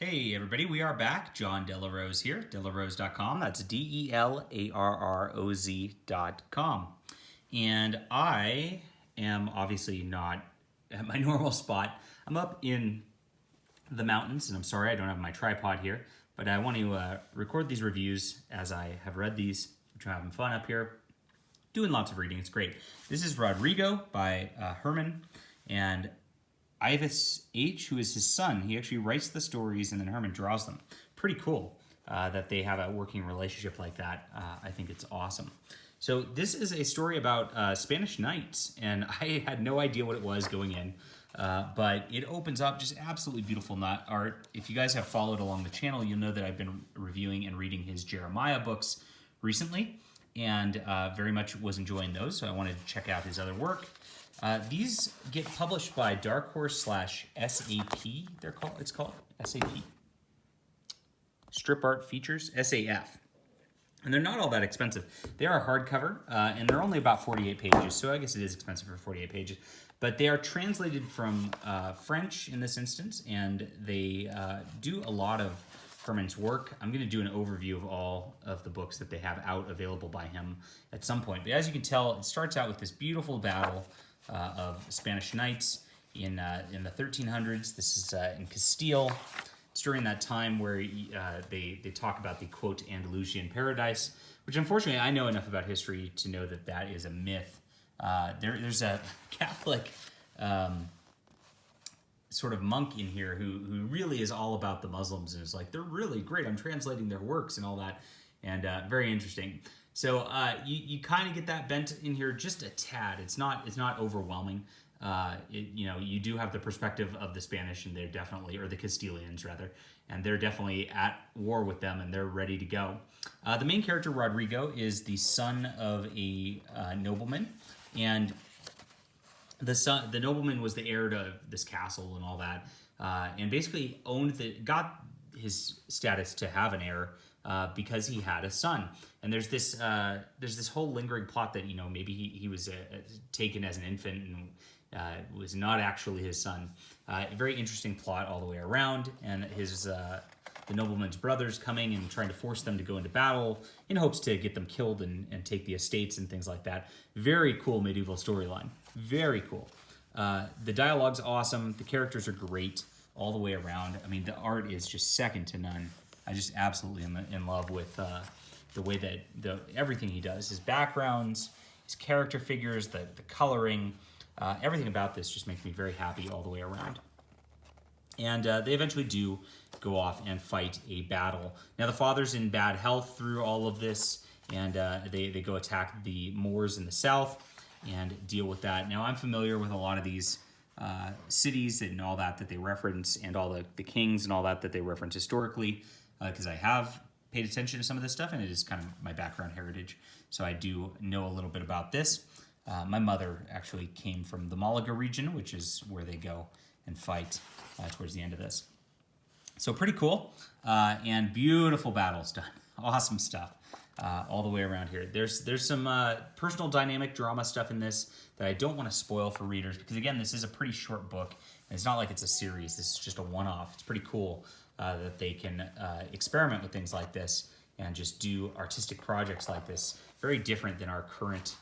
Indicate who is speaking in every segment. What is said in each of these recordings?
Speaker 1: Hey everybody, we are back. John Delarose here, delarose.com. That's DELARROZ.com. And I am obviously not at my normal spot. I'm up in the mountains, and I'm sorry I don't have my tripod here, but I want to record these reviews as I have read these, which I'm having fun up here, doing lots of reading. It's great. This is Rodrigo by Hermann, and Ivis H., who is his son. He actually writes the stories and then Hermann draws them. Pretty cool that they have a working relationship like that. I think it's awesome. So this is a story about Spanish knights, and I had no idea what it was going in, but it opens up just absolutely beautiful art. If you guys have followed along the channel, you'll know that I've been reviewing and reading his Jeremiah books recently, and very much was enjoying those, so I wanted to check out his other work. These get published by Dark Horse / SAP. It's called SAP. Strip Art Features, SAF. And they're not all that expensive. They are hardcover, and they're only about 48 pages, so I guess it is expensive for 48 pages. But they are translated from French in this instance, and they do a lot of Hermann's work. I'm going to do an overview of all of the books that they have out available by him at some point. But as you can tell, it starts out with this beautiful battle of Spanish knights in the 1300s. This is in Castile. It's during that time where they talk about the, quote, Andalusian paradise, which unfortunately I know enough about history to know that that is a myth. There's a Catholic sort of monk in here who really is all about the Muslims and is like, they're really great. I'm translating their works and all that, and very interesting. So you kind of get that bent in here just a tad. It's not overwhelming. You do have the perspective of the Spanish, and they're definitely, or the Castilians rather, and they're definitely at war with them, and they're ready to go. The main character, Rodrigo, is the son of a nobleman, and the nobleman was the heir to this castle and all that, and basically got his status to have an heir because he had a son. And there's this whole lingering plot that maybe he was taken as an infant and was not actually his son. Very interesting plot all the way around, and the nobleman's brothers coming and trying to force them to go into battle in hopes to get them killed and take the estates and things like that. Very cool medieval storyline. Very cool. The dialogue's awesome. The characters are great all the way around. I mean, the art is just second to none. I just absolutely am in love with the way that everything he does, his backgrounds, his character figures, the coloring, everything about this just makes me very happy all the way around. And they eventually do go off and fight a battle. Now the father's in bad health through all of this, and they go attack the Moors in the south and deal with that. Now I'm familiar with a lot of these cities and all that they reference, and all the kings and all that they reference historically, because I have paid attention to some of this stuff, and it is kind of my background heritage, so I do know a little bit about this. My mother actually came from the Malaga region, which is where they go and fight towards the end of this. So pretty cool, and beautiful battles done. Awesome stuff all the way around here. There's some personal dynamic drama stuff in this that I don't want to spoil for readers, because again, this is a pretty short book, and it's not like it's a series. This is just a one-off. It's pretty cool that they can experiment with things like this and just do artistic projects like this. Very different than our current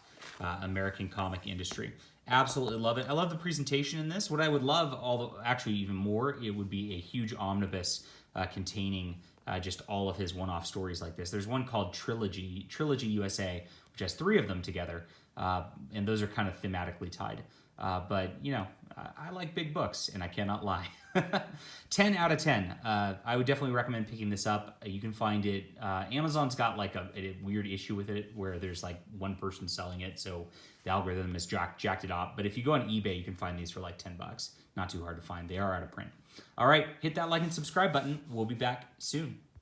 Speaker 1: American comic industry. Absolutely love it. I love the presentation in this. What I would love, actually even more, it would be a huge omnibus containing just all of his one-off stories like this. There's one called Trilogy USA, which has 3 of them together, and those are kind of thematically tied. But I like big books, and I cannot lie. 10 out of 10. I would definitely recommend picking this up. You can find it. Amazon's got like a weird issue with it where there's like one person selling it, so the algorithm has jacked it up. But if you go on eBay, you can find these for like $10. Not too hard to find. They are out of print. All right, hit that like and subscribe button. We'll be back soon.